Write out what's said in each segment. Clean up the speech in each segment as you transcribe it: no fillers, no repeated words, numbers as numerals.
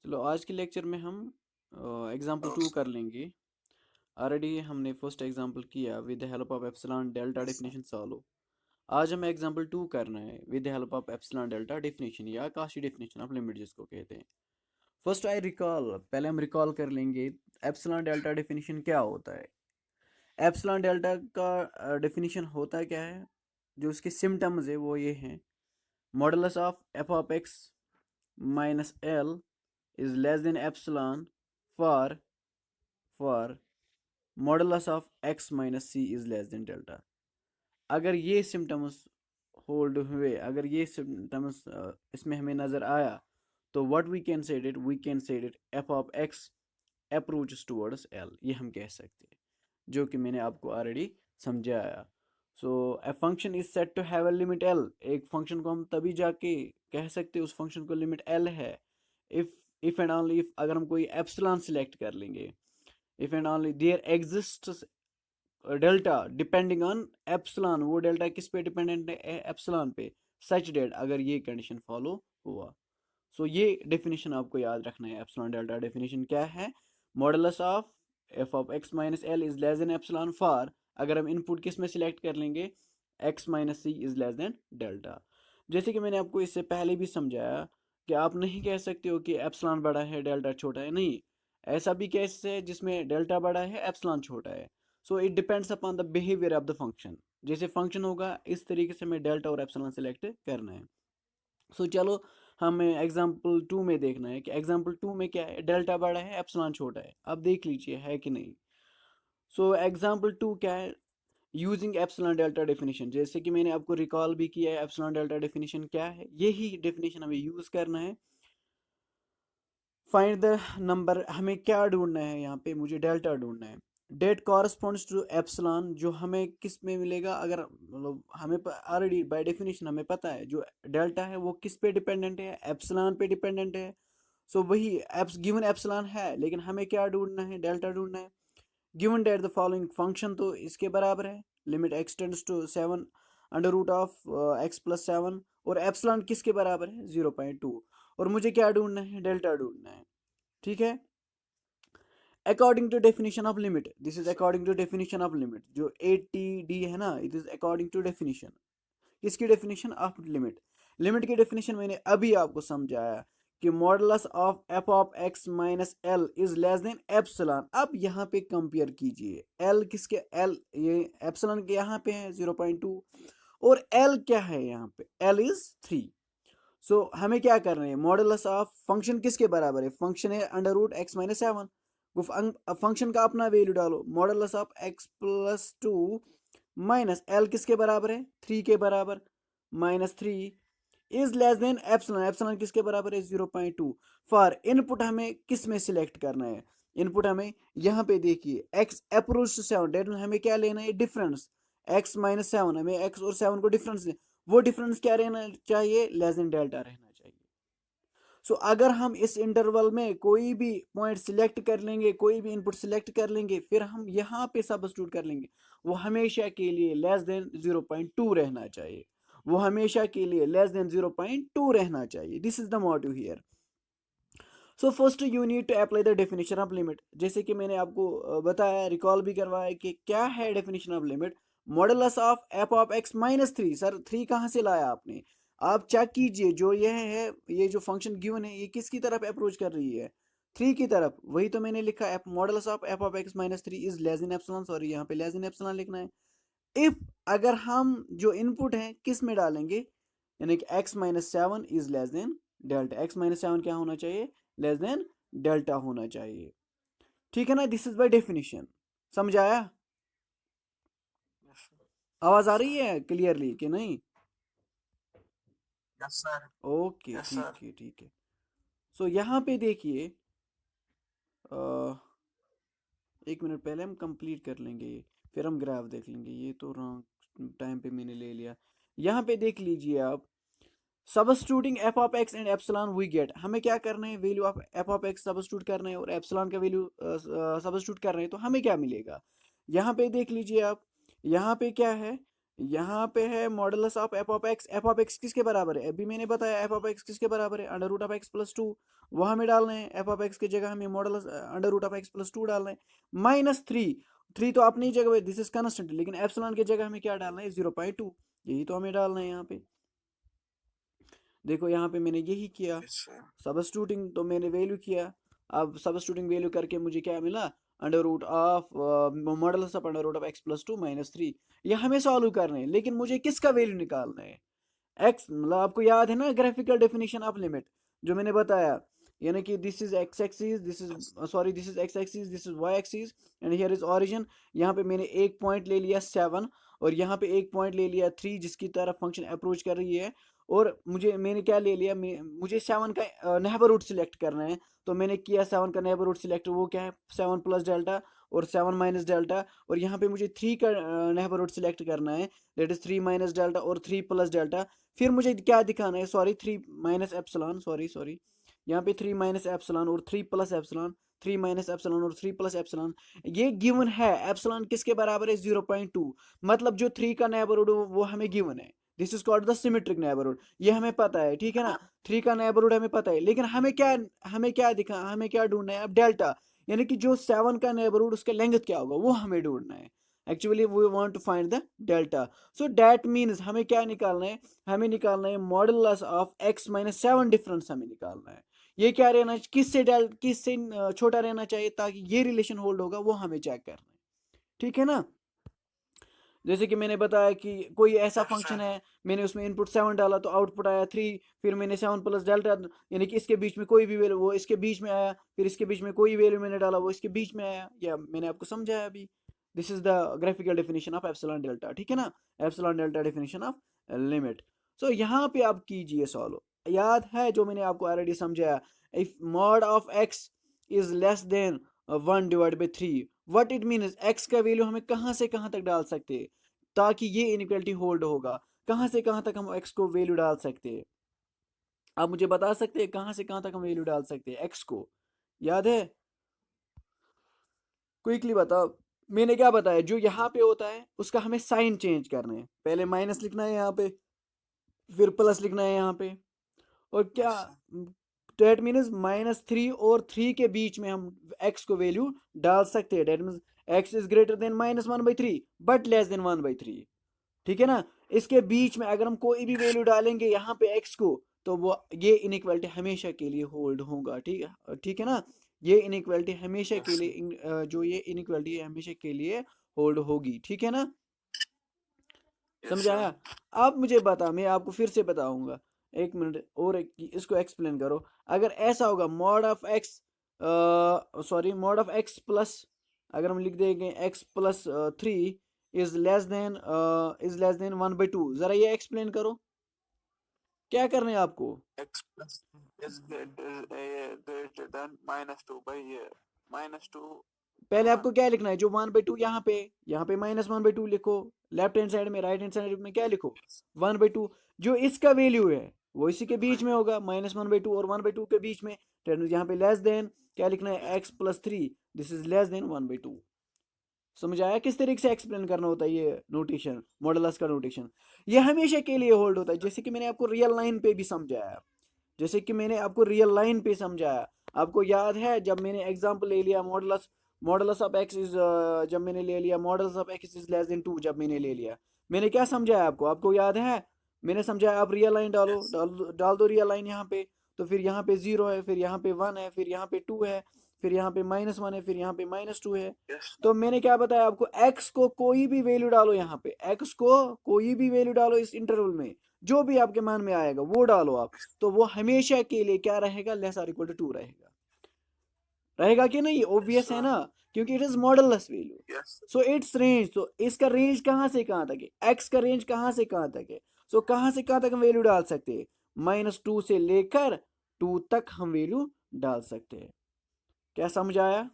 चलो आज के लेक्चर में हम एग्जाम्पल 2 कर लेंगे। ऑलरेडी हमने फर्स्ट एग्जाम्पल किया with the help of epsilon delta definition solve. आज हमें एग्जाम्पल 2 करना है with the help of epsilon delta definition या काशी डेफिनेशन ऑफ लिमिट जिसको कहते हैं। फर्स्ट आई रिकॉल, पहले हम रिकॉल कर लेंगे एप्सिलॉन डेल्टा डेफिनेशन क्या होता है। एप्सिलॉन डेल्टा का डेफिनेशन होता क्या है, जो उसके सिम्टम्स है वो ये हैं। Modulus of f of x minus L is less than epsilon for modulus of x minus c is less than delta। अगर ये सिम्टम्स होल्ड हुए, अगर ये सिम्टम्स इसमें हमें नज़र आया तो what we can say it, we can say it f of x approaches towards l, ये हम कह सकते हैं, जो कि मैंने आपको ऑलरेडी समझाया। So a function is set to have a limit L, एक फंक्शन को हम तभी जाके कह सकते हैं उस फंक्शन को लिमिट एल है इफ एंड ओनली इफ, अगर हम कोई एप्सिलॉन सिलेक्ट कर लेंगे, if and only there exists delta depending on epsilon, वो डेल्टा किस पे डिपेंडेंट है, एप्सिलॉन पे, सच डेट अगर ये कंडीशन फॉलो हुआ। सो ये डेफिनेशन आपको याद रखना है। एप्सिलॉन डेल्टा डेफिनेशन क्या है? Modulus of f of x minus l is less than epsilon for, अगर हम इनपुट किस में सिलेक्ट कर लेंगे, x minus c is less than delta. जैसे कि मैंने आपको इससे पहले भी समझाया कि आप नहीं कह सकते हो कि एप्सिलॉन बड़ा है डेल्टा छोटा है, नहीं, ऐसा भी केस है जिसमें डेल्टा बड़ा है एप्सिलॉन छोटा है। So it depends upon the behaviour of the function, जैसे फंक्शन होगा इस तरीके से हमें डेल्टा और एप्सिलॉन सेलेक्ट करना है। सो चलो हमें एग्जाम्पल 2 में देखना है कि एग्जाम्पल 2 में क्या है, डेल्टा बड़ा है एप्सिलॉन छोटा है। अब देख लीजिए है कि नहीं। सो एग्जाम्पल 2 क्या है, यूजिंग एप्सिलॉन डेल्टा डेफिनेशन। जैसे कि मैंने आपको रिकॉल भी किया है एप्सिलॉन डेल्टा डेफिनेशन क्या है, यही डेफिनेशन हमें यूज करना है। फाइंड द नंबर, हमें क्या ढूंढना है यहाँ पे, मुझे डेल्टा ढूंढना है। डेट कॉरस्पॉन्ड्स टू एप्सिलॉन, जो हमें किस में मिलेगा, अगर मतलब हमें ऑलरेडी बाय डेफिनेशन हमें पता है जो डेल्टा है वो किस पे डिपेंडेंट है, एप्सिलॉन पे डिपेंडेंट है। सो वही गिवन एप्सिलॉन है, लेकिन हमें क्या ढूंढना है, डेल्टा ढूंढना है। Given that the following function तो इसके बराबर है, limit x tends to 7 under root of x plus 7, और एप्सिलॉन किसके बराबर है, 0.2। और मुझे क्या ढूंढना है, डेल्टा ढूंढना है। ठीक है, according to definition of limit, this is according to definition of limit, जो ATD है ना, it is according to definition, किसकी डेफिनेशन ऑफ लिमिट। लिमिट की डेफिनेशन मैंने अभी आपको समझाया कि modulus of f of x minus l is less than epsilon. अब यहाँ पे कंपेयर कीजिए, एल किसके, एल ये एप्सिलॉन के यहाँ पे है 0.2, और एल क्या है यहाँ पे, एल इज 3। सो हमें क्या करना है, मॉडुलस ऑफ फंक्शन किसके बराबर है, फंक्शन है under root x minus 7, function का अपना वैल्यू डालो, modulus of x plus 2 minus l किसके बराबर है, 3 के बराबर, minus 3 is less than epsilon, epsilon किसके बराबर है, 0.2। फॉर इनपुट हमें किस में सिलेक्ट करना है, इनपुट हमें यहाँ पे देखिए एक्स अप्रोच टू 7, डेट में हमें क्या लेना है, डिफरेंस, एक्स माइनस 7, हमें एक्स और 7 को डिफरेंस, वो डिफरेंस क्या रहना चाहिए, लेस देन डेल्टा रहना चाहिए। सो अगर हम इस इंटरवल में कोई भी पॉइंट सिलेक्ट कर लेंगे, कोई भी इनपुट सिलेक्ट कर लेंगे, फिर हम यहाँ पे सब्स्टिट्यूट कर लेंगे, वो हमेशा के लिए लेस देन 0.2 रहना चाहिए, वो हमेशा के लिए लेस देन 0.2 रहना चाहिए। This is the motive here. So first you need to apply the definition of limit, जैसे कि मैंने आपको बताया, रिकॉल भी करवाया कि क्या है definition of limit. Modulus of f of x minus 3, sir 3 कहाँ से लाया आपने, आप चेक कीजिए, जो ये है, ये जो फंक्शन गिवन है ये किसकी तरफ अप्रोच कर रही है, 3 की तरफ, वही तो मैंने लिखा है, modulus of f of x minus 3 is less than epsilon, sorry यहाँ पे लेस देन एप्सिलॉन लिखना है। इफ, अगर हम जो इनपुट है किस में डालेंगे, यानी कि x minus 7 is less than delta, x minus 7 क्या होना चाहिए, लेस देन डेल्टा होना चाहिए। ठीक है ना, दिस इज बाय डेफिनेशन। समझ आया, आवाज आ रही है क्लियरली कि नहीं? Yes sir. ओके यस ठीक सर। है ठीक है। सो यहाँ पे देखिए, एक मिनट पहले हम कंप्लीट कर लेंगे ये, फिर हम ग्राफ देख लेंगे, ये तो रॉन्ग टाइम पे मैंने ले लिया। यहाँ पे देख लीजिए आप, substituting f of x and epsilon we get, हमें क्या करना है, value of f of x substitute करना है और एप्सिलॉन का वैल्यू सबस्टिट्यूट करना है, तो हमें क्या मिलेगा, यहाँ पे देख लीजिए आप, यहाँ पे क्या है, यहाँ पे है modulus of f of x किसके बराबर है, अभी मैंने बताया एफ ऑफ एक्स किसके बराबर है, under root of x plus two. वो हमें डालना है, एफ ऑफ एक्स की जगह हमें modulus under root of x plus two डालना है। माइनस थ्री, थ्री तो अपनी जगह दिस इज कांस्टेंट, लेकिन एप्सिलॉन की जगह हमें क्या डालना है, 0.2। यही तो हमें डालना है यहाँ पे। देखो यहाँ पे मैंने यही किया, सबस्टिट्यूटिंग तो मैंने वैल्यू किया। अब सबस्टिट्यूटिंग वैल्यू करके मुझे क्या मिला, under root of modulus of under root of x plus two minus three. ये हमें सॉल्व करना है, लेकिन मुझे किसका वैल्यू निकालना है, एक्स, मतलब आपको याद है ना ग्राफिकल डेफिनेशन ऑफ लिमिट जो मैंने बताया, यानी कि this is x axis, this is sorry this is x axis, this is y axis and here is origin. यहाँ पे मैंने एक पॉइंट ले लिया 7 और यहाँ पे एक पॉइंट ले लिया 3 जिसकी तरफ फंक्शन अप्रोच कर रही है। और मैंने क्या ले लिया, मुझे 7 का नेबरहुड सिलेक्ट करना है, तो मैंने किया 7 का नेबरहुड सिलेक्ट, वो क्या है 7 प्लस डेल्टा और 7 माइनस डेल्टा। और यहाँ पे मुझे 3 का नेबरहुड सिलेक्ट करना है, दैट इज 3 माइनस डेल्टा और 3 प्लस डेल्टा। फिर मुझे क्या दिखाना है, sorry 3 minus epsilon, sorry sorry, यहाँ पे 3 माइनस एप्सिलॉन और 3 प्लस एप्सिलॉन, 3 माइनस एप्सिलॉन और 3 प्लस एप्सिलॉन। ये गिवन है, एप्सिलॉन किसके बराबर है 0.2, मतलब जो 3 का नेबरहुड वो हमें गिवन है। This is called the symmetric neighbourhood, ये हमें पता है, ठीक है ना। 3 का नेबरहुड हमें पता है, लेकिन हमें क्या ढूंढना है अब, डेल्टा, यानी कि जो 7 का नेबरहुड उसका लेंथ क्या होगा वो हमें ढूंढना है। Actually we want to find the delta. So that means हमें क्या निकालना है, हमें निकालना है modulus of x minus 7 difference हमें निकालना है। ये क्या रहना, किससे छोटा रहना चाहिए ताकि ये रिलेशन होल्ड होगा, वो हमें चेक करना है, ठीक है ना। जैसे कि मैंने बताया कि कोई ऐसा फंक्शन है, मैंने उसमें इनपुट 7 डाला तो आउटपुट आया 3, फिर मैंने 7 प्लस डेल्टा, यानी कि इसके बीच में कोई भी वैल्यू वो इसके बीच में आया, फिर इसके बीच में कोई वैल्यू मैंने डाला वो इसके बीच में आया, या मैंने आपको समझाया अभी। This is the graphical definition of epsilon delta, ठीक है ना, epsilon delta definition of limit. So यहाँ पे आप कीजिए सॉल्व, याद है जो मैंने आपको ऑलरेडी समझाया, if mod of x is less then 1 divide by 3, what it mean x का वैल्यू हमें कहाँ से कहाँ तक डाल सकते हैं ताकि ये इनइक्वालिटी होल्ड होगा, कहाँ से कहाँ तक हम एक्स को वैल्यू डाल सकते हैं। आप मुझे बता सकते हैं कहाँ से कहाँ तक हम वैल्यू डाल सकते हैं एक्स को, याद है, क्विकली बताओ। मैंने क्या बताया, जो यहाँ पे होता है उसका हमें साइन चेंज करना है, पहले माइनस लिखना है यहाँ पे, फिर प्लस लिखना है यहाँ पे, और क्या, डेट मीन्स -3 और 3 के बीच में हम एक्स को वैल्यू डाल सकते हैं। That means x is greater then -1/3 but less than 1/3, ठीक है ना। इसके बीच में अगर हम कोई भी वैल्यू डालेंगे यहाँ पे एक्स को, तो वो ये इनइक्वालिटी हमेशा के लिए होल्ड होगा, ठीक है ना। ये इनइक्वालिटी हमेशा के लिए जो ये इनइक्वालिटी है हमेशा के लिए होल्ड होगी, ठीक है ना, समझ आया। अब मुझे बता, मैं आपको फिर से बताऊंगा, एक मिनट और इसको एक्सप्लेन करो। अगर ऐसा होगा mod of x, sorry mod of x plus, अगर हम लिख देंगे x plus 3 is less then 1/2, जरा ये एक्सप्लेन करो क्या करना है आपको। x plus is greater than -2 पहले आपको क्या लिखना है, जो 1/2 यहाँ पे -1/2 लिखो, लेफ्ट हैंड साइड में, राइट हैंड साइड में क्या लिखो 1/2। जो इसका वैल्यू है वो इसी के बीच में होगा, -1/2 और 1/2 के बीच में। यहाँ पे लेस देन क्या लिखना है, x plus 3, this is less then 1/2। समझ आया किस तरीके से एक्सप्लेन करना होता है ये नोटेशन, मॉडुलस का नोटेशन। ये हमेशा के लिए होल्ड होता है, जैसे कि मैंने आपको रियल लाइन पे भी समझाया, जैसे कि मैंने आपको रियल लाइन पे समझाया। आपको याद है जब मैंने एग्जांपल ले लिया modulus, modulus of x is, जब मैंने ले लिया modulus of x is less then 2, जब मैंने ले लिया, मैंने क्या समझाया आपको, आपको याद है। मैंने समझाया आप रियल लाइन डालो, डाल दो रियल लाइन यहाँ पे, तो फिर यहाँ पे 0 है, फिर यहाँ पे 1 है, फिर यहाँ पे 2 है, फिर यहाँ पे -1 है, फिर यहाँ पे -2 है। तो मैंने क्या बताया आपको, एक्स को कोई भी वैल्यू डालो, यहाँ पे एक्स को कोई भी वैल्यू डालो इस इंटरवल में, जो भी आपके मन में आएगा वो डालो आप, तो वो हमेशा के लिए क्या रहेगा, लेस आर इक्वल टू 2 रहेगा, रहेगा कि नहीं, ऑब्वियस है ना, क्योंकि it is modulus value. So it's range, तो इसका रेंज कहाँ से कहाँ तक है, एक्स का रेंज कहाँ से कहाँ तक है। सो कहाँ से कहाँ तक हम वैल्यू डाल सकते हैं, -2 से लेकर 2 तक हम वैल्यू डाल सकते हैं। क्या समझ आया।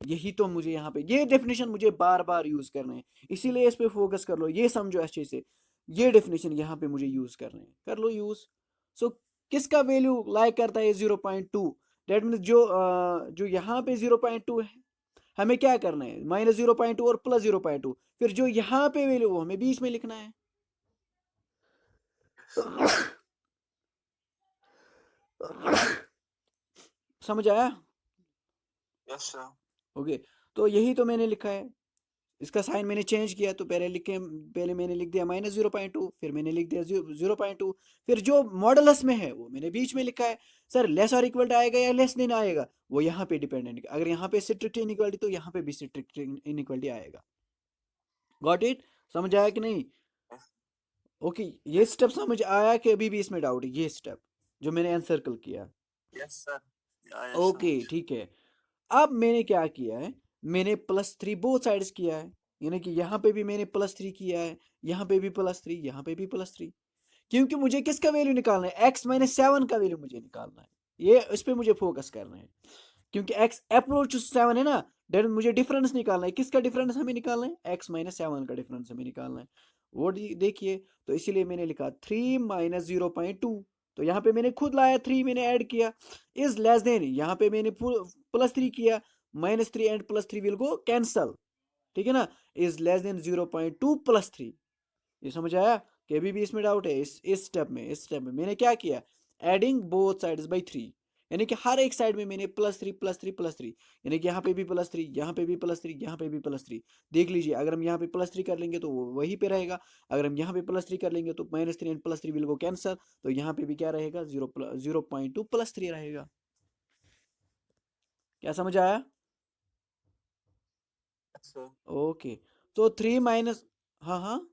यही तो मुझे यहाँ पे ये डेफिनेशन मुझे बार बार यूज करना है, इसीलिए इस पे फोकस कर लो, ये समझो अच्छे से, ये डेफिनेशन यहाँ पे मुझे यूज करना है, कर लो यूज। सो किसका वैल्यू लाइक करता है 0.2, डेट मीन्स जो जो यहाँ पे 0.2 है हमें क्या करना है, -0.2 और +0.2, फिर जो यहाँ पे वैल्यू वो हमें बीच में लिखना है। समझ आया? Yes sir. ओके, तो यही तो मैंने लिखा है। इसका साइन मैंने चेंज किया, तो पहले मैंने लिख दिया -0.2, फिर मैंने लिख दिया 0.2, फिर जो मॉडलस में है वो मैंने बीच में लिखा है। सर लेस और इक्वल आएगा या लेस देन आएगा, वो यहाँ पे डिपेंडेंट, अगर यहाँ पे स्ट्रिक्ट इनइक्वालिटी तो यहाँ पे भी स्ट्रिक्ट इनइक्वालिटी आएगा। Got it? समझ आया कि नहीं? ओके, ये स्टेप समझ आया कि अभी भी इसमें डाउट है? ये स्टेप जो मैंने एनसर्कल किया। Yes sir. यस ओके समझ। ठीक है। अब मैंने क्या किया है, मैंने +3 बोथ साइड्स किया है, यानी कि यहाँ पे भी मैंने +3 किया है, यहाँ पे भी +3, यहाँ पे भी +3, क्योंकि मुझे किसका वैल्यू निकालना है, x-7 का वैल्यू मुझे निकालना है। ये इस पे मुझे फोकस करना है, क्योंकि x अप्रोच टू 7 है ना, देन मुझे डिफरेंस निकालना है। किसका डिफरेंस हमें निकालना है, x-7 का डिफरेंस हमें निकालना है। वो देखिए, तो इसीलिए मैंने लिखा 3 - 0.2, तो यहाँ पे मैंने खुद लाया 3, मैंने ऐड किया, इज लेस देन, यहाँ पे मैंने +3 किया, -3 एंड +3 विल गो कैंसल, ठीक है ना, इज लेस देन 0.2 +3। ये समझ आया कि अभी भी इसमें डाउट है? इस स्टेप में मैंने क्या किया, एडिंग बोथ साइड्स बाई 3, यानी कि हर एक साइड में मैंने +3 +3 +3, यानी कि यहाँ पे भी +3, यहाँ पे भी +3, यहाँ पे भी +3। देख लीजिए, अगर हम यहाँ पे +3 कर लेंगे तो वो वहीं पे रहेगा, अगर हम यहाँ पे +3 कर लेंगे तो -3 एंड +3 विल गो कैंसल, तो यहाँ पे भी क्या रहेगा, 0.2 +3 रहेगा। क्या समझ आया? सर। ओके, तो 3 माइनस, हाँ हाँ,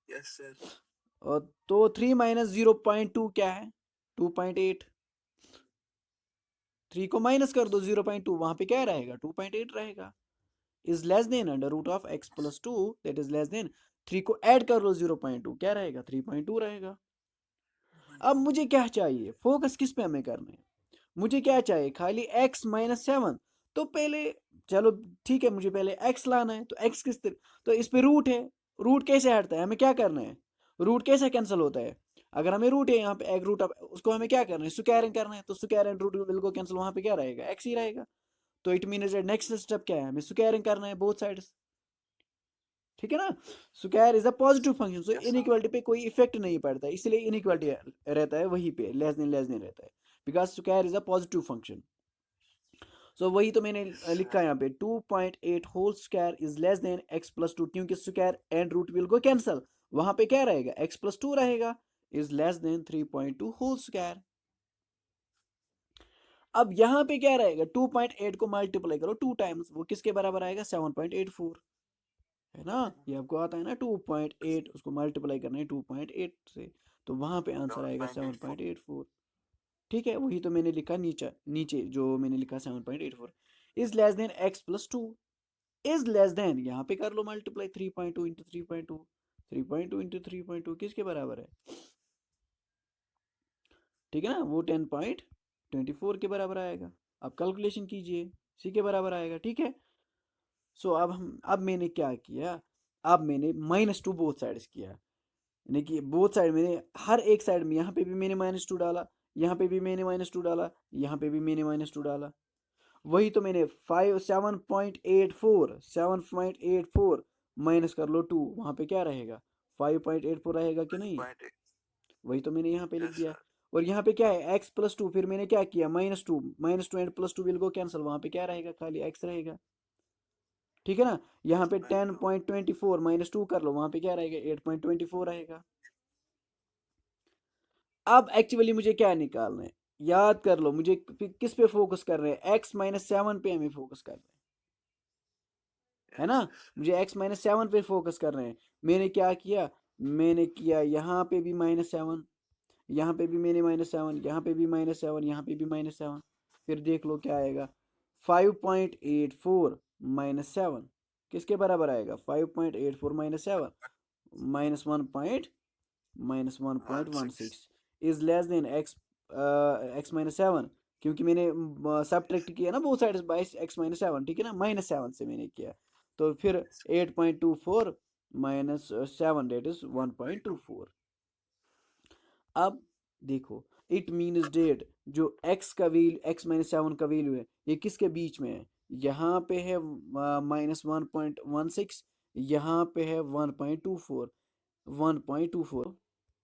यस सर। तो 3 - 0.2 क्या है, 2.8, 3 को माइनस कर दो 0.2, वहां पे क्या रहेगा, 2.8 रहेगा। Is less than √(x+2), that is less then, 3 को ऐड कर लो 0.2, क्या रहेगा, 3.2 रहेगा। अब मुझे क्या चाहिए, फोकस किस पे हमें करना है, मुझे क्या चाहिए, खाली x-7, तो पहले, चलो ठीक है, मुझे पहले x लाना है, तो x किस तरह, तो इस पे रूट है, रूट कैसे हटता है, हमें क्या करना है, रूट कैसे कैंसिल होता है, अगर हमें रूट है यहाँ पे एक रूट, उसको हमें क्या करना है, स्क्वायरिंग करना है, तो स्क्वायर एंड रूट विल को कैंसिल, वहां पे क्या रहेगा, x ही रहेगा। तो इट मीन नेक्स्ट स्टेप क्या है, हमें स्क्वायरिंग करना है बोथ साइड्स, ठीक है ना। Square is a positive function, so yes sir. Inequality पे कोई इफेक्ट नहीं पड़ता, इसलिए इनइक्वालिटी रहता है वहीं पे, लेस देन रहता है, because square is a positive function. So वही तो मैंने यस लिखा सर। है यहाँ पे, 2.8 whole square is less than x+2, क्योंकि स्क्वायर एंड रूट विल को कैंसल, वहां पे क्या रहेगा, x+2 रहेगा, is less than 3.2 whole square. अब यहाँ पे क्या रहेगा, 2.8 को मल्टीप्लाई करो 2 टाइम्स, वो किसके बराबर आएगा, 7.84, है ना, ये आपको आता है ना, 2.8 उसको मल्टीप्लाई करना है 2.8 से, तो वहां पे आंसर आएगा 7.84। 7.84। ठीक है, वही तो मैंने लिखा नीचे, नीचे जो मैंने लिखा 7.84, is less than x+2, is less then, यहाँ पे कर लो मल्टीप्लाई, 3.2 इंटू 3.2, 3.2 इंटू 3.2 किसके बराबर है, ठीक है ना, वो 10.24 के बराबर आएगा। अब कैलकुलेशन कीजिए, इसी के बराबर आएगा, ठीक है। सो अब मैंने क्या किया, अब मैंने -2 बोथ साइड्स किया, यानी कि बोथ साइड मैंने हर एक साइड में, यहाँ पे भी मैंने -2 डाला, यहाँ पे भी मैंने -2 डाला, यहाँ पे भी मैंने -2 डाला, वही तो मैंने 7.84 माइनस कर लो 2, वहां पे क्या रहेगा, 5.84 रहेगा कि नहीं, 5.8। वही तो मैंने यहाँ पे लिख यस दिया। सर। और यहाँ पे क्या है, x+2, फिर मैंने क्या किया, -2 एंड +2 विल गो कैंसिल, वहां पे क्या रहेगा, खाली x रहेगा, ठीक है ना। यहाँ पे 6.2। 10.24 -2 कर लो, वहां पे क्या रहेगा, 8.24 रहेगा। अब एक्चुअली मुझे क्या निकालना है, याद कर लो, मुझे किस पे फोकस कर रहे हैं, x-7 पे हमें फोकस कर रहे हैं, है ना, यस मुझे x-7 पे फोकस कर रहे हैं। मैंने क्या किया, मैंने किया यहाँ पे भी -7, यहाँ पे भी मैंने -7, यहाँ पे भी -7, यहाँ पे भी -7, फिर देख लो क्या आएगा, 5.84 -7 किसके बराबर आएगा, 5.84 -7 -1.16 6। इज लेस देन x-7, क्योंकि मैंने सब्ट्रैक्ट किया ना बोथ साइड बाय x-7, ठीक है ना, -7 से मैंने किया, तो फिर 8.24 - 7 डेट इज 1.24। अब देखो इट मीन्स डेट, जो x का वैल्यू x-7 का वैल्यू है, ये किसके बीच में है? यहाँ पे है -1.16, यहाँ पे है 1.24, 1.24,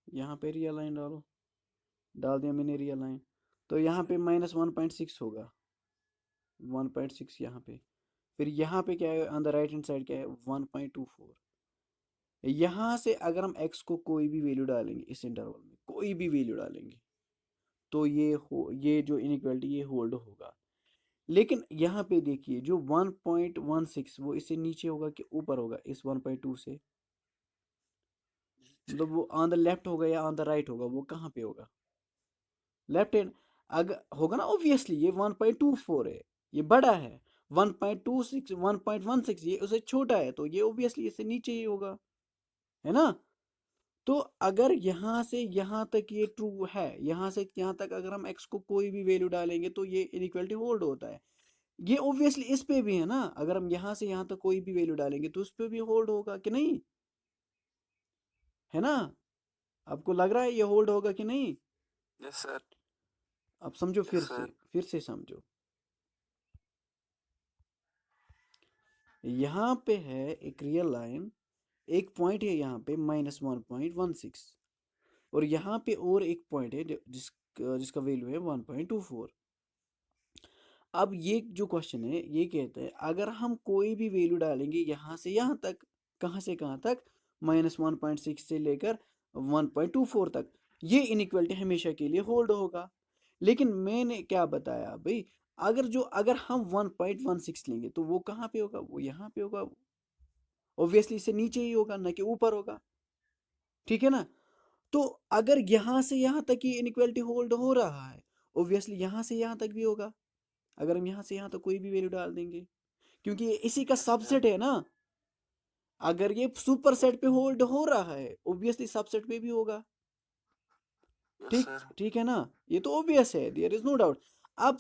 यहाँ पे रियल लाइन डालो, डाल दिया मैंने रियल लाइन, तो यहाँ पे -1.6 होगा, 1.6 यहाँ पे, फिर यहाँ पे क्या है on the right hand side क्या है 1.24। यहाँ से अगर हम x को कोई भी वैल्यू डालेंगे इस इंटरवल में, कोई भी वैल्यू डालेंगे, तो ये जो इनइक्वालिटी ये होल्ड होगा। लेकिन यहाँ पे देखिए जो 1.16 वो इससे नीचे होगा कि ऊपर होगा इस 1.2 से, मतलब वो ऑन द लेफ्ट होगा या ऑन द राइट होगा, वो कहाँ पे होगा? लेफ्ट हैंड अगर होगा ना, ऑब्वियसली ये 1.24 है, ये बड़ा है, 1.26 1.16 ये उससे छोटा है, तो ये ऑब्वियसली इससे नीचे ही होगा, है ना? तो अगर यहाँ से यहाँ तक ये ट्रू है, यहाँ से यहाँ तक अगर हम x को कोई भी वैल्यू डालेंगे तो ये इनइक्वालिटी होल्ड होता है। ये ऑब्वियसली इस पे भी है ना, अगर हम यहाँ से यहाँ तक कोई भी वैल्यू डालेंगे तो उस पे भी होल्ड होगा कि नहीं, है ना? आपको लग रहा है ये होल्ड होगा कि नहीं? Yes, sir. अब समझो, Yes, sir. फिर से समझो। यहाँ पे है एक रियल लाइन, एक पॉइंट है यहाँ पे -1.16, और यहाँ पे और एक पॉइंट है जिसका वैल्यू है 1.24। अब ये जो क्वेश्चन है ये कहता है अगर हम कोई भी वैल्यू डालेंगे यहाँ से यहाँ तक, कहाँ से कहाँ तक, -1.6 से लेकर 1.24 तक, ये इनइक्वालिटी हमेशा के लिए होल्ड होगा। लेकिन मैंने क्या बताया भाई, अगर हम 1.16 लेंगे तो वो कहाँ पे होगा? वो यहाँ पे होगा, ऑब्वियसली इससे नीचे ही होगा, ना कि ऊपर होगा, ठीक है ना? तो अगर यहाँ से यहाँ तक ये इनइक्वालिटी होल्ड हो रहा है, ऑब्वियसली यहाँ से यहाँ तक भी होगा, अगर हम यहाँ से यहाँ तक कोई भी वैल्यू डाल देंगे, क्योंकि ये इसी का Yes, sir. सबसेट है ना। अगर ये सुपर सेट पे होल्ड हो रहा है, ऑब्वियसली सबसेट पे भी होगा। Yes, ठीक sir. ठीक है ना, ये तो ऑब्वियस है, देयर इज नो डाउट। अब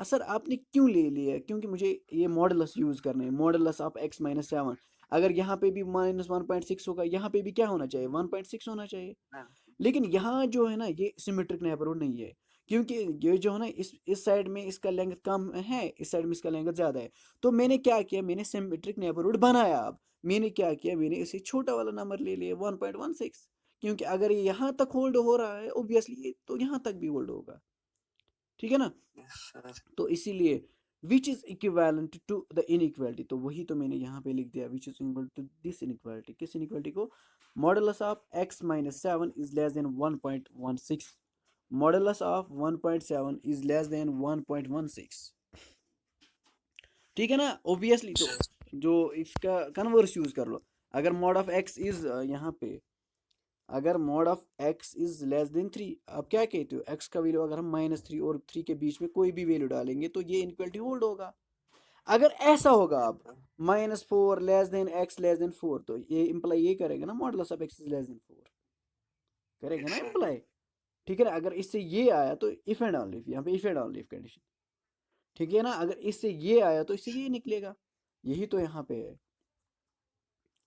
सर आपने क्यों ले लिया? क्योंकि मुझे ये मॉडुलस यूज करना है, मॉडुलस ऑफ x-7। अगर यहाँ पे भी -1.6 होगा, यहाँ पे भी क्या होना चाहिए? 1.6 होना चाहिए। Ma'am. लेकिन यहाँ जो है ना ये सिमेट्रिक नेबरहुड नहीं है, क्योंकि ये जो है ना इस साइड में इसका लेंथ कम है, इस साइड में इसका लेंथ ज़्यादा है। तो मैंने क्या किया, मैंने सिमेट्रिक नेबरहुड बनाया। अब मैंने क्या किया, मैंने इसे छोटा वाला नंबर ले लिया 1.16, क्योंकि अगर ये यहाँ तक होल्ड हो रहा है ऑब्वियसली ये तो यहाँ तक भी होल्ड होगा, ठीक है ना? Yes, sir. तो इसीलिए which is equivalent to the inequality, तो वही तो मैंने यहाँ पे लिख दिया, which is equal to this inequality. किस इनइक्वालिटी को? Modulus of x-7 is less than 1.16, modulus of 1.7 is less than 1.16, ठीक है ना? ऑब्वियसली तो Yes, जो इसका कन्वर्स यूज कर लो, अगर मॉड ऑफ x इज यहाँ पे, अगर mod of x is less then 3, आप क्या कहते हो, x का वैल्यू अगर हम -3 और 3 के बीच में कोई भी वैल्यू डालेंगे तो ये इनइक्वालिटी होल्ड होगा। अगर ऐसा होगा, अब sir. -4 less than x less than 4, तो ये इम्प्लाई ये करेगा ना modulus of x is less then 4, करेगा Yes, ना sir. इम्प्लाई, ठीक है ना? अगर इससे ये आया तो इफ एंड ऑनली इफ, यहाँ पे if and only if condition, ठीक है ना? अगर इससे ये आया तो इससे ये निकलेगा, यही तो यहाँ पे है।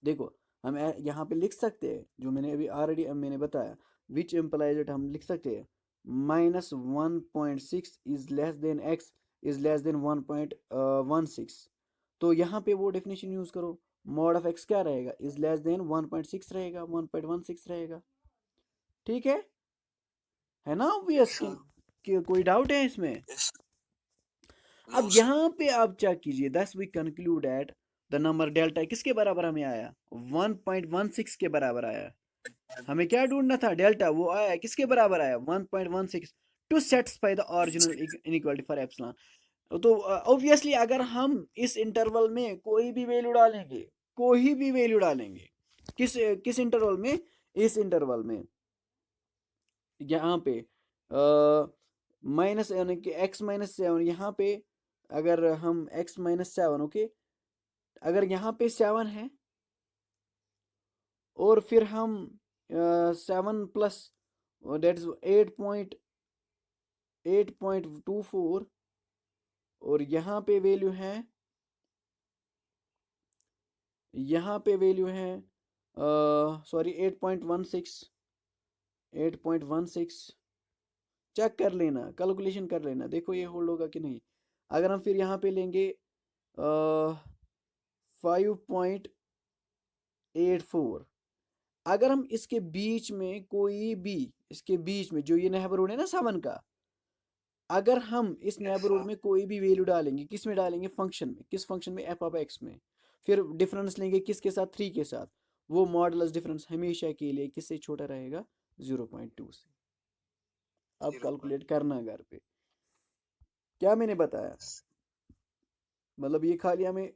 देखो हम यहाँ पे लिख सकते हैं जो मैंने अभी ऑलरेडी मैंने बताया, विच इम्प्लाइज दैट हम लिख सकते हैं -1.6 is less then x is less than 1.16, तो यहाँ पे वो डेफिनेशन यूज करो, मॉड ऑफ x क्या रहेगा? इज लेस देन 1.6 रहेगा, 1.16 रहेगा, ठीक है ना? Yes, obvious sir. कि कोई डाउट है इसमें? Yes. अब No, sir. यहाँ पे आप चेक कीजिए, thus we conclude at the number delta किसके बराबर हमें आया? 1.16 के बराबर आया। हमें क्या ढूंढना था? डेल्टा, वो आया किसके बराबर आया? 1.16 to satisfy the original inequality for epsilon. तो ऑब्वियसली अगर हम इस इंटरवल में कोई भी वैल्यू डालेंगे, कोई भी वैल्यू डालेंगे, किस किस इंटरवल में? इस इंटरवल में, यहाँ पे माइनस यानी कि x-7, यहाँ पे अगर हम x-7, ओके, अगर यहाँ पे 7 है और फिर हम 7 प्लस डेट इज 8.24, और यहाँ पे वैल्यू है, यहाँ पे वैल्यू है सॉरी 8.16, 8.16, चेक कर लेना, कैलकुलेशन कर लेना, देखो ये होल्ड होगा कि नहीं। अगर हम फिर यहाँ पे लेंगे 5.84, अगर हम इसके बीच में कोई भी, इसके बीच में जो ये नेबरहुड है ना 7 का, अगर हम इस Yes, नेबरहुड sir. में कोई भी वैल्यू डालेंगे, किस में डालेंगे, फंक्शन में, किस फंक्शन में, एफ ऑफ एक्स में, फिर डिफरेंस लेंगे किसके साथ, 3 के साथ, वो मॉडुलस डिफरेंस हमेशा के लिए किससे छोटा रहेगा, 0.2 से। अब 0. कैलकुलेट करना घर पे, क्या मैंने बताया, मतलब ये खाली हमें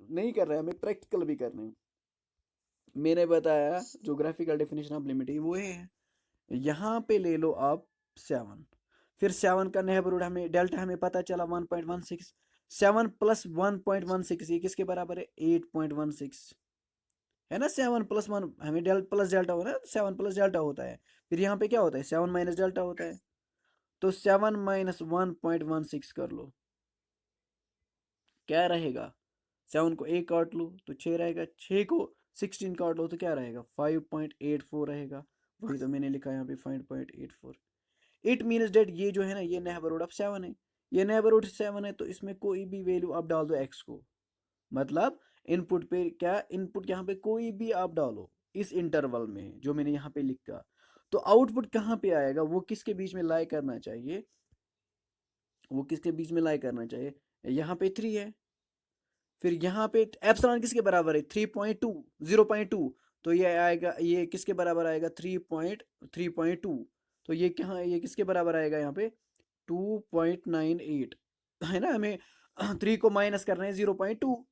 नहीं कर रहे हैं, हमें प्रैक्टिकल भी करना है। मैंने बताया जो ग्राफिकल डेफिनेशन ऑफ लिमिट है वो है, यहाँ पे ले लो आप 7, फिर 7 का नेबरहुड हमें डेल्टा हमें पता चला 1.16, 7 प्लस 1.16 ये किसके बराबर है, 8.16 है ना। 7 प्लस 1 हमें प्लस डेल्टा हो ना, 7 प्लस डेल्टा होता है, फिर यहाँ पे क्या होता है, 7 माइनस डेल्टा होता है, तो 7 माइनस 1.16 कर लो, क्या रहेगा, 7 को 1 काट लो तो 6 रहेगा, 6 को 16 काट लो तो क्या रहेगा, 5.84 रहेगा, वही तो मैंने लिखा है यहाँ पे 5.84। इट मीन्स डेट ये जो है ना, ये नेबरहुड ऑफ 7 है, ये नेबरहुड 7 है, तो इसमें कोई भी वैल्यू आप डाल दो एक्स को, मतलब इनपुट पे क्या, इनपुट यहाँ पे कोई भी आप डालो इस इंटरवल में जो मैंने यहाँ पे लिखा, तो आउटपुट कहाँ पे आएगा, वो किसके बीच में लाई करना चाहिए, वो किसके बीच में लाई करना चाहिए, यहाँ पे 3 है, फिर यहाँ पे एप्सिलॉन किसके बराबर है, 3.2, 0.2, तो ये आएगा, ये किसके बराबर आएगा, 3.2, तो ये क्या, ये किसके बराबर आएगा यहाँ पे 2.98 है ना, हमें 3 को माइनस करना है 0.2,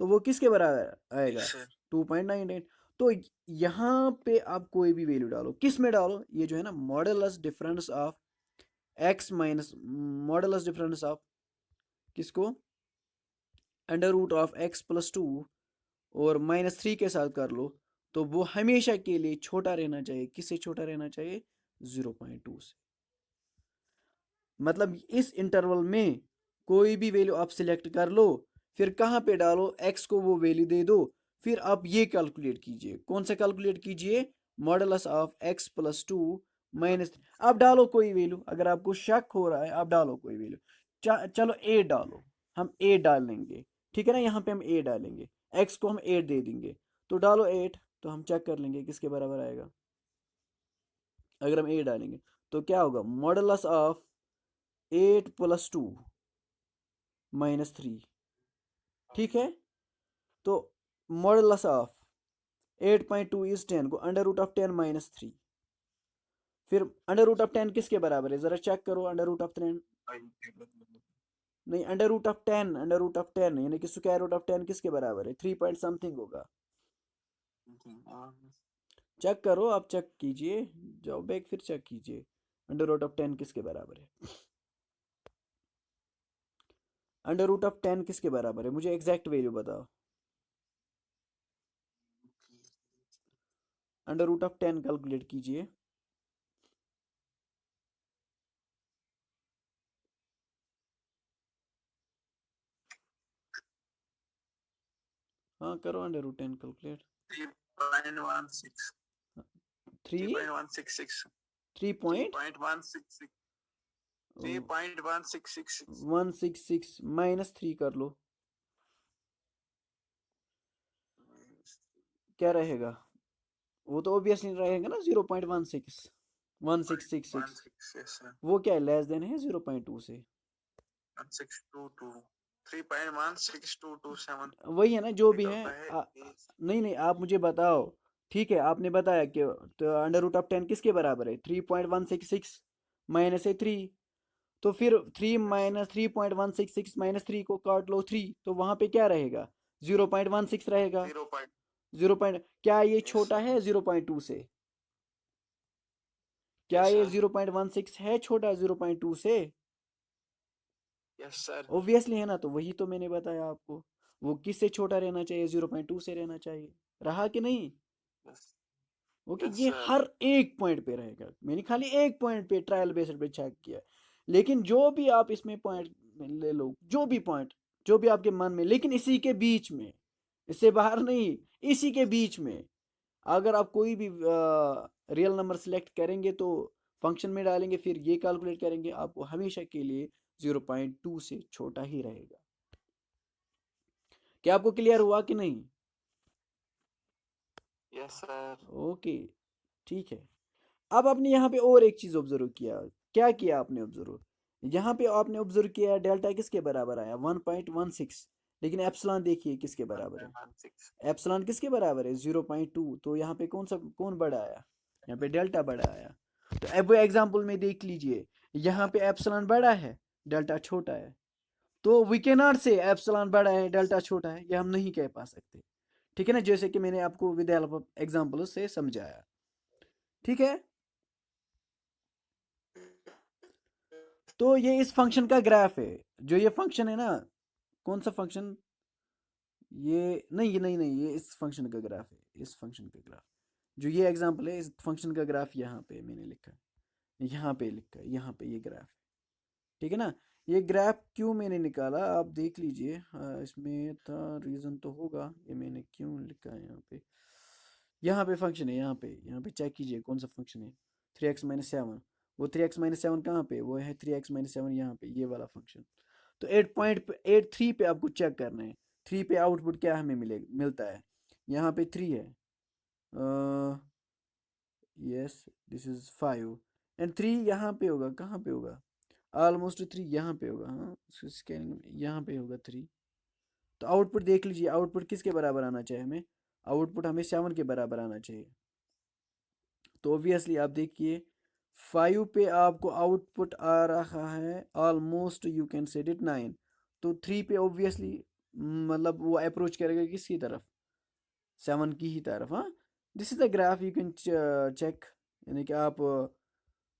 तो वो किसके बराबर Yes, आएगा, sir. 2.98। तो यहाँ पे आप कोई भी वैल्यू डालो, किस में डालो, ये जो है ना modulus difference of x minus modulus difference of किसको, under root of x plus 2 और -3 के साथ कर लो, तो वो हमेशा के लिए छोटा रहना चाहिए, किससे छोटा रहना चाहिए, 0.2 से। मतलब इस इंटरवल में कोई भी वैल्यू आप सिलेक्ट कर लो, फिर कहाँ पे डालो, x को वो वैल्यू दे दो, फिर आप ये कैलकुलेट कीजिए, कौन सा कैलकुलेट कीजिए, मॉडुलस ऑफ x प्लस 2 -3, आप डालो कोई वैल्यू, अगर आपको शक हो रहा है आप डालो कोई वैल्यू, चलो 8 डालो, हम 8 डाल लेंगे, ठीक है ना, यहाँ पे हम 8 डालेंगे, x को हम 8 दे देंगे, तो डालो 8, तो हम चेक कर लेंगे किसके बराबर आएगा, अगर हम 8 डालेंगे तो क्या होगा, मॉडुलस ऑफ 8 प्लस 2 -3, ठीक है, तो मॉडुलस ऑफ 8.2 इज 10 को अंडर रूट ऑफ 10 -3, फिर अंडर रूट ऑफ 10 किसके बराबर है, जरा चेक करो, अंडर रूट ऑफ 10, नहीं under root of 10, under root of 10 यानी कि स्क्वायर रूट ऑफ 10 किसके बराबर है, 3 पॉइंट समथिंग होगा, चेक करो, आप चेक कीजिए, जाओ बैक फिर चेक कीजिए, अंडर रूट ऑफ 10 किसके बराबर है, अंडर रूट ऑफ 10 किसके बराबर है, मुझे एग्जैक्ट वैल्यू बताओ, अंडर रूट ऑफ 10 कैलकुलेट कीजिए, हाँ करो अंडर रूट 10 कैलकुलेट, 3.16. 3 3.166. 3.166 3.166. -3 कर लो, क्या रहेगा, वो तो ऑब्वियसली रहेगा ना 0.16 1666, 16. Yes, sir. वो क्या है, लेस देन है 0.2 से, 1622. 3.16227 वही है ना जो भी है, निकलता है नहीं नहीं आप मुझे बताओ, ठीक है आपने बताया कि तो अंडर रूट ऑफ 10 किसके बराबर है, 3.166 माइनस है 3, तो फिर 3 माइनस 3.166 -3 को काट लो 3, तो वहां पे क्या रहेगा, 0.16 रहेगा, 0. 0 क्या ये Yes, छोटा sir. है 0.2 से, क्या Yes, ये sir. 0.16 है छोटा 0.2 से, Yes, sir. ऑब्वियसली है ना, तो वही तो मैंने बताया आपको, वो किससे छोटा रहना चाहिए, 0.2 से रहना चाहिए, रहा कि नहीं, Yes. ओके, Yes, ये sir. हर एक पॉइंट पे रहेगा, मैंने खाली एक पॉइंट पे ट्रायल बेस्ड पे चेक किया, लेकिन जो भी आप इसमें पॉइंट ले लो, जो भी पॉइंट जो भी आपके मन में, लेकिन इसी के बीच में, इससे बाहर नहीं, इसी के बीच में, अगर आप कोई भी रियल नंबर सेलेक्ट करेंगे तो फंक्शन में डालेंगे, फिर ये कैलकुलेट करेंगे, आपको हमेशा के लिए 0.2 से छोटा ही रहेगा। क्या आपको क्लियर हुआ कि नहीं? Yes, sir. ओके, ठीक है। अब आपने यहाँ पे और एक चीज ऑब्जर्व किया। क्या किया आपने ऑब्जर्व? यहाँ पे आपने ऑब्जर्व किया डेल्टा किसके बराबर आया? 1.16। लेकिन एप्सिलॉन देखिए किसके बराबर है? 1.16. एप्सिलॉन किसके बराबर है? 0.2। तो यहाँ पे कौन बड़ा आया? यहाँ पे डेल्टा बड़ा आया। तो अब एग्जाम्पल में देख लीजिए, यहाँ पे एप्सिलॉन बड़ा है, डेल्टा छोटा है। तो वी कैन नॉट से एप्सिलॉन बड़ा है डेल्टा छोटा है, ये हम नहीं कह पा सकते। ठीक है ना, जैसे कि मैंने आपको विद हेल्प ऑफ एग्जाम्पल से समझाया। ठीक है, तो ये इस फंक्शन का ग्राफ है। जो ये फंक्शन है ना, कौन सा फंक्शन? ये नहीं, ये इस फंक्शन का ग्राफ है, इस फंक्शन का ग्राफ। जो ये एग्जांपल है, इस फंक्शन का ग्राफ यहाँ पे मैंने लिखा है, यहाँ पे लिखा है, यहाँ पे ये ग्राफ है। ठीक है ना, ये ग्राफ क्यों मैंने निकाला आप देख लीजिए। हाँ, इसमें था रीज़न तो होगा, ये मैंने क्यों लिखा है यहाँ पे। यहाँ पे फंक्शन है, यहाँ पे चेक कीजिए कौन सा फंक्शन है। 3x-7। वो 3x-7 कहाँ पे? वो है 3x-7 यहाँ पे, ये वाला फंक्शन। तो 8.83 पे आपको चेक करना है। 3 पे आउटपुट क्या हमें मिलता है? यहाँ पे 3 है। यस, दिस इज 5 एंड 3 यहाँ पे होगा, कहाँ पे होगा? ऑलमोस्ट 3 यहाँ पे होगा। हाँ, स्कैनिंग यहाँ पे होगा 3। तो आउटपुट देख लीजिए, आउटपुट किसके बराबर आना चाहिए हमें? आउटपुट हमें 7 के बराबर आना चाहिए। तो ऑब्वियसली आप देखिए 5 पे आपको आउटपुट आ रहा है almost you can said it 9। तो 3 पे ऑब्वियसली मतलब वो अप्रोच करेगा किसकी तरफ? 7 की ही तरफ। हाँ, this is the graph, you can check, यानी कि आप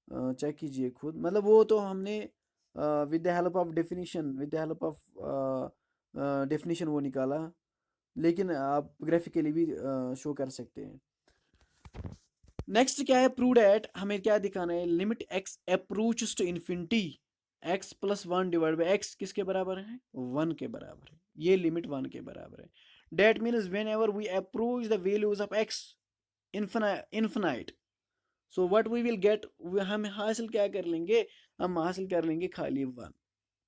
चेक कीजिए खुद। मतलब वो तो हमने with the help of definition, with the help of definition वो निकाला, लेकिन आप ग्राफिकली भी शो कर सकते हैं। नेक्स्ट क्या है? प्रूव दैट, हमें क्या दिखाना है? Limit x approaches to infinity, x plus 1 divide by x किसके बराबर है? 1 के बराबर है। ये लिमिट 1 के बराबर है। That means whenever we approach the values of x infinite, so what we will get, हम हासिल क्या कर लेंगे? हम हासिल कर लेंगे खाली 1।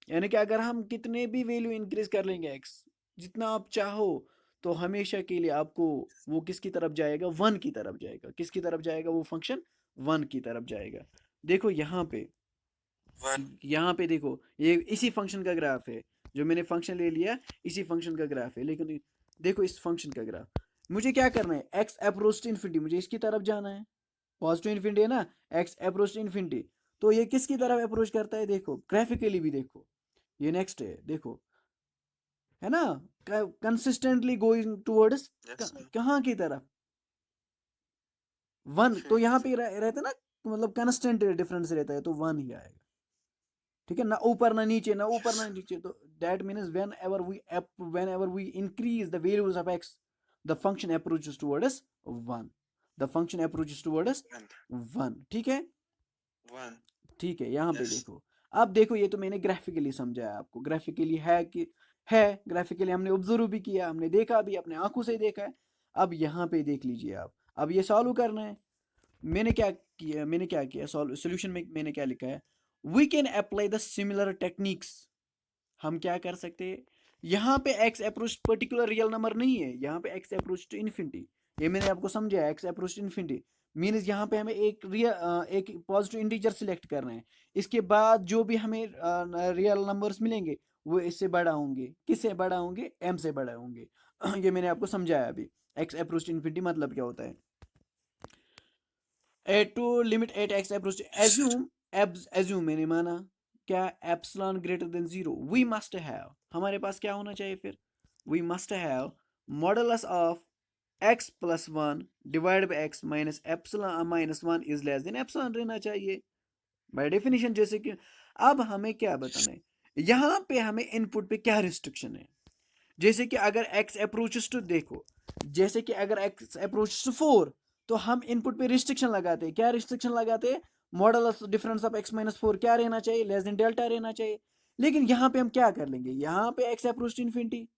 यानी कि अगर हम कितने भी वैल्यू इंक्रीज कर लेंगे एक्स, जितना आप चाहो, तो हमेशा के लिए आपको वो किसकी तरफ जाएगा? 1 की तरफ जाएगा। किसकी तरफ जाएगा वो फंक्शन? 1 की तरफ जाएगा। देखो यहाँ पे, 1. यहाँ पे देखो, ये इसी फंक्शन का ग्राफ है। जो मैंने फंक्शन ले लिया, इसी फंक्शन का ग्राफ है। लेकिन देखो इस फंक्शन का ग्राफ, मुझे क्या करना है? एक्स अप्रोच टू इन्फिनिटी, मुझे इसकी तरफ जाना है। पॉजिटिव इन्फिनिटी है ना, एक्स अप्रोच टू इन्फिनिटी। तो ये किसकी तरफ अप्रोच करता है? देखो ग्राफिकली भी देखो, ये नेक्स्ट है, देखो, है ना, consistently going towards Yes, sir. कहाँ की तरफ? 1। तो यहाँ पे रहता है ना, मतलब कंस्टेंट डिफरेंस रहता है, तो 1 ही आएगा। ठीक है ना, ऊपर ना नीचे, ना ऊपर ना नीचे। तो that means whenever we increase the values of x, the function approaches towards 1। The function approaches towards 1. 1। ठीक है, 1. ठीक है। यहाँ पे Yes. देखो, अब देखो, ये तो मैंने ग्राफिकली समझाया आपको। ग्राफिकली है कि है, ग्राफिकली हमने ऑब्जर्व भी किया, हमने देखा भी, अपने आंखों से देखा है। अब यहाँ पे देख लीजिए आप, अब ये सॉल्व करना है। मैंने क्या किया सोल्यूशन में मैंने क्या लिखा है? We can apply the similar techniques. हम क्या कर सकते हैं? यहाँ पे x approach particular real number नहीं है, यहाँ पे एक्स अप्रोच टू इन्फिनिटी। ये मैंने आपको समझाया, x approach to infinity means यहाँ पे हमें एक पॉजिटिव इंटीजर सिलेक्ट करना है। इसके बाद जो भी हमें रियल नंबर्स मिलेंगे, वो इससे बड़ा होंगे। किससे बड़ा होंगे? एम से बड़ा होंगे। ये मैंने आपको समझाया अभी। एक्स अप्रोच टू इन्फिनिटी मतलब क्या होता है? To limit at x approach, assume मैंने माना क्या? Epsilon greater than 0, we must have, हमारे पास क्या होना चाहिए फिर? We must have modulus of x plus 1 divide by x minus epsilon minus 1 is less than epsilon रहना चाहिए बाय डेफिनेशन। जैसे कि अब हमें क्या बताना है, यहाँ पे हमें इनपुट पे क्या रिस्ट्रिक्शन है? जैसे कि अगर x अप्रोचेस टू, देखो, जैसे कि अगर x अप्रोचेस टू 4, तो हम इनपुट पे रिस्ट्रिक्शन लगाते हैं। क्या रिस्ट्रिक्शन लगाते हैं? Modulus difference of x minus 4 क्या रहना चाहिए? लेस देन डेल्टा रहना चाहिए। लेकिन यहाँ पे हम क्या कर लेंगे? यहाँ पे x अप्रोच टू इन्फिनिटी,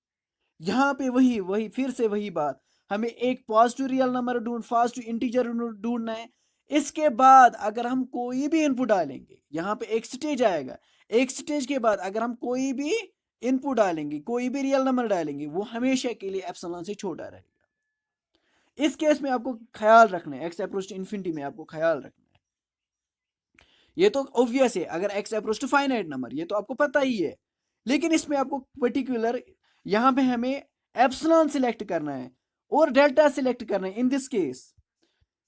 यहाँ पे वही वही फिर से वही बात, हमें एक positive real number positive integer ढूंढना है, इसके बाद अगर हम कोई भी इनपुट डालेंगे, यहाँ पे एक स्टेज आएगा, एक स्टेज के बाद अगर हम कोई भी इनपुट डालेंगे, कोई भी रियल नंबर डालेंगे, वो हमेशा के लिए एप्सिलॉन से छोटा रहेगा। इस केस में आपको ख्याल रखना है, एक्स अप्रोच टू इन्फिनिटी में आपको ख्याल रखना है। ये तो ऑब्वियस है, अगर x approach to finite number, ये तो आपको पता ही है। लेकिन इसमें आपको पर्टिकुलर यहाँ पे हमें एप्सिलॉन सिलेक्ट करना है और डेल्टा सिलेक्ट करना है इन दिस केस।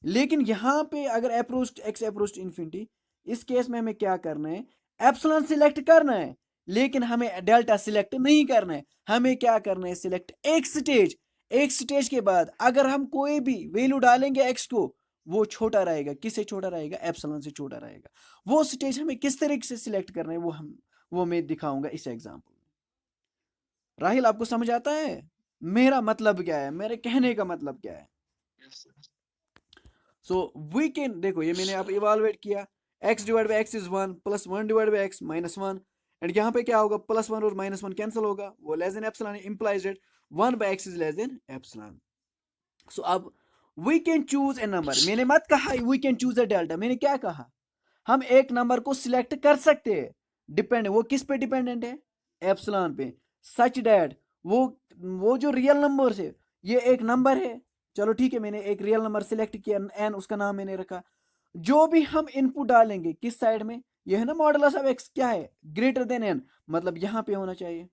लेकिन यहाँ पे अगर approach x approach to infinity, इस केस में हमें क्या करना है, एप्सिलॉन सिलेक्ट करना है, लेकिन हमें डेल्टा सिलेक्ट नहीं करना है। हमें क्या करना है, सिलेक्ट एक स्टेज, एक स्टेज के बाद अगर हम कोई भी वैल्यू डालेंगे एक्स को, वो छोटा रहेगा, किससे छोटा रहेगा, एप्सिलॉन से छोटा रहेगा। वो स्टेज हमें किस तरीके से सिलेक्ट करना है, वो मैं दिखाऊंगा इस एग्जांपल में। राहिल, आपको समझ आता है मेरा मतलब क्या है, मेरे कहने का मतलब क्या है? Yes, sir. So we can, देखो ये मैंने आप इवालुएट किया, x divide by x is 1 plus 1 divide by x minus 1, and यहाँ पे क्या होगा, प्लस 1 और माइनस 1 कैंसिल होगा, वो less than epsilon implies that 1 by x is less than epsilon. So अब we can choose a number, मैंने मत कहा we can choose a delta, मैंने क्या कहा, हम एक नंबर को सिलेक्ट कर सकते हैं, डिपेंड, वो किस पे डिपेंडेंट है, एप्सिलॉन पे, सच डैट वो जो रियल नंबर है, ये एक नंबर है, चलो ठीक है, मैंने एक रियल नंबर सिलेक्ट किया एन, उसका नाम मैंने रखा। जो भी हम इनपुट डालेंगे किस साइड में, ये है ना मॉडुलस ऑफ एक्स, क्या है, ग्रेटर देन एन, मतलब यहां पे होना चाहिए,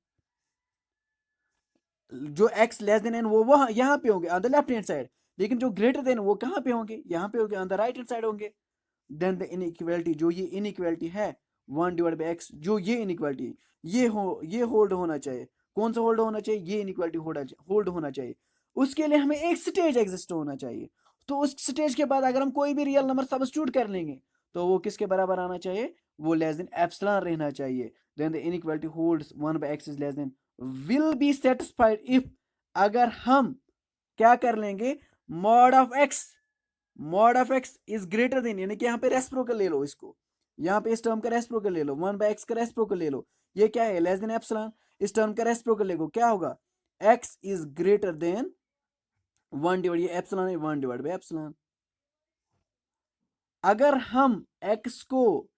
जो एक्स लेस देन एन वो वहां यहाँ पे होंगे on the left hand side, लेकिन जो ग्रेटर देन वो कहां पे होंगे, यहाँ पे होंगे on the right hand side होंगे। देन द इनइक्वालिटी, जो ये इनइक्वालिटी है 1 डिवाइड बाई एक्स, जो ये इनइक्वालिटी, ये होल्ड होना चाहिए। कौन सा होल्ड होना चाहिए, ये इनइक्वालिटी होल्ड होना चाहिए। उसके लिए हमें एक स्टेज एग्जिस्ट होना चाहिए। तो उस स्टेज के बाद अगर हम कोई भी रियल नंबर सब्स्टिट्यूट कर लेंगे, तो वो किसके बराबर आना चाहिए, वो लेस देन एप्सिलॉन रहना चाहिए। Then the inequality holds 1 by x is less than, will be satisfied if, अगर हम क्या कर लेंगे, mod of x, mod of x is greater than, यानी कि यहाँ पे रेसिप्रोकल ले लो इसको, यहाँ पे इस टर्म का रेसिप्रोकल ले लो, 1 बाई एक्स का रेसिप्रोकल ले लो, ये क्या है, लेस देन एप्सिलॉन, इस टर्म का रेसिप्रोकल ले लो, क्या होगा, x is greater then 1 divide, ये एप्सिलॉन है, 1 डिवाइड बाई एप्सिलॉन। अगर हम एक्स को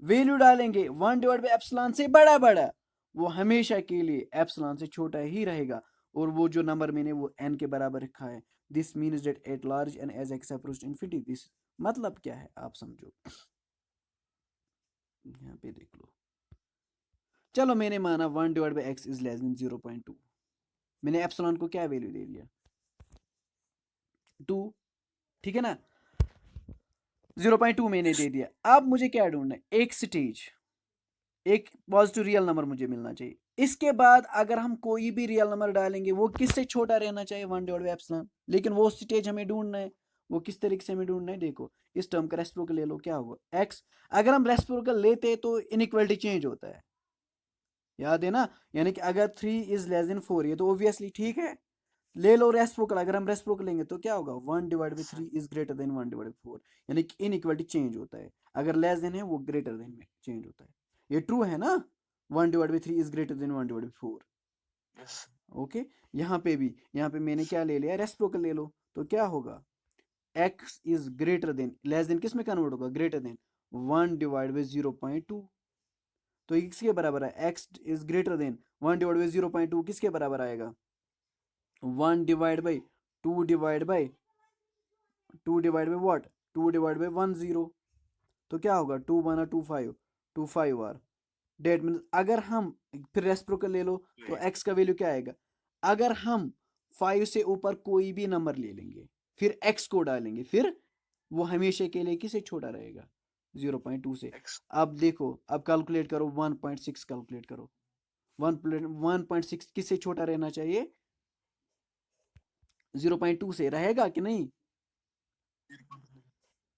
वैल्यू डालेंगे 1 डिवाइड बाई एप्सिलॉन से बड़ा बड़ा, वो हमेशा के लिए एप्सिलॉन से छोटा ही रहेगा, और वो जो नंबर मैंने वो n के बराबर रखा है, this means that at large and as x approach infinity, this मतलब क्या है आप समझो, यहाँ पे देख लो। चलो मैंने माना 1 divide by x is less then 0.2, मैंने एप्सिलॉन को क्या वैल्यू दे दिया, 2, ठीक है ना, 0.2 मैंने दे दिया। अब मुझे क्या ढूंढना है, एक स्टेज, एक पॉजिटिव रियल नंबर मुझे मिलना चाहिए। इसके बाद अगर हम कोई भी रियल नंबर डालेंगे, वो किससे छोटा रहना चाहिए, 1 डिवाइड बाई एप्सिलॉन, लेकिन वो स्टेज हमें ढूंढना है। वो किस तरीके से हमें ढूंढना है, देखो इस टर्म का रेसिप्रोकल ले लो, क्या होगा, एक्स, अगर हम रेसिप्रोकल लेते हैं तो इनइक्वालिटी चेंज होता है, याद है ना, यानी कि अगर 3 इज लेस देन 4, ये तो ऑब्वियसली ठीक है, ले लो रेसिप्रोकल, अगर हम रेसिप्रोकल लेंगे तो क्या होगा, 1 divide by 3 is greater then 1 divide by 4, यानी कि इनइक्वालिटी चेंज होता है, अगर लेस देन है वो ग्रेटर देन में चेंज होता है। ये ट्रू है ना, 1 divide by 3 is greater then 1 divide by 4। Yes. Okay, यहाँ पे भी, यहाँ पे मैंने क्या ले लिया, रेसिप्रोकल ले लो, तो क्या होगा, x is greater then, less than किस में कन्वर्ट होगा, ग्रेटर देन 1 डिवाइड बाई 0.2, तो ये किसके बराबर है, x is greater then 1 divide by 0.2 किसके बराबर आएगा, 1 divide by 2 divide by 2 divide by what, 2 divide by 1 0, तो क्या होगा, 2 1 2 5, 2 5 आर, डेट मीन, अगर हम फिर रेसिप्रोकल ले लो तो x का वैल्यू क्या आएगा, अगर हम 5 से ऊपर कोई भी नंबर ले लेंगे, फिर x को डालेंगे, फिर वो हमेशा के लिए किसे छोटा रहेगा, 0.2 से। X. अब देखो, अब कैलकुलेट करो, 1.6 कैलकुलेट करो, 1.6 किससे छोटा रहना चाहिए, 0.2 से, रहेगा कि नहीं,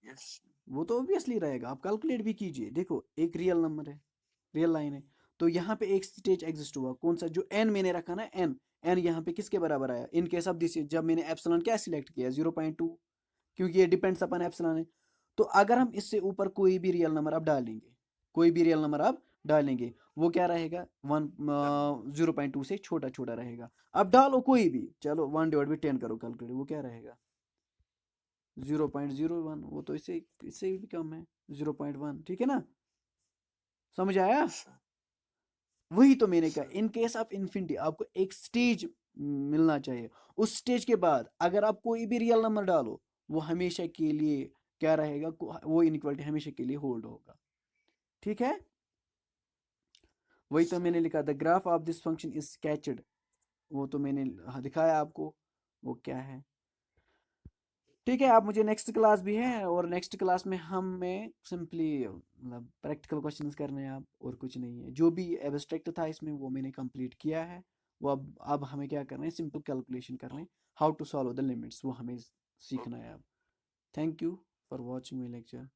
Yes. वो तो ऑब्वियसली रहेगा, आप कैलकुलेट भी कीजिए, देखो एक रियल नंबर है, रियल लाइन है, तो यहाँ पे एक स्टेज एग्जिस्ट हुआ, कौन सा, जो n मैंने रखा ना, n, n यहाँ पे किसके बराबर आया, इन केस ऑफ दिस, जब मैंने एप्सिलॉन क्या सिलेक्ट किया, 0.2, क्योंकि ये डिपेंड्स अपन एप्सिलॉन है। तो अगर हम इससे ऊपर कोई भी रियल नंबर अब डालेंगे, कोई भी रियल नंबर अब डालेंगे, वो क्या रहेगा, 0.2 से छोटा छोटा रहेगा। अब डालो कोई भी, चलो 1 डिवाइड बाई 10 करो कैलकुलेट, वो क्या रहेगा, 0.01, वो तो इससे इससे भी कम है, 0.1, ठीक है ना, समझ आया? yes sir, वही तो मैंने yes कहा, sir, in case of infinity आपको एक स्टेज मिलना चाहिए, उस स्टेज के बाद अगर आप कोई भी रियल नंबर डालो वो हमेशा के लिए क्या रहेगा, वो इनइक्वालिटी हमेशा के लिए होल्ड होगा, ठीक है? वही yes तो sir, मैंने लिखा, the graph of this function is sketched, वो तो मैंने दिखाया आपको वो क्या है, ठीक है? आप मुझे नेक्स्ट क्लास भी है, और नेक्स्ट क्लास में हमें सिंपली मतलब प्रैक्टिकल क्वेश्चंस करने हैं आप, और कुछ नहीं है, जो भी एब्स्ट्रैक्ट था इसमें वो मैंने कंप्लीट किया है, वो अब हमें क्या करना है, सिंपल कैलकुलेशन करना है, how to solve the limits, वो हमें सीखना okay. है अब। Thank you for watching my lecture.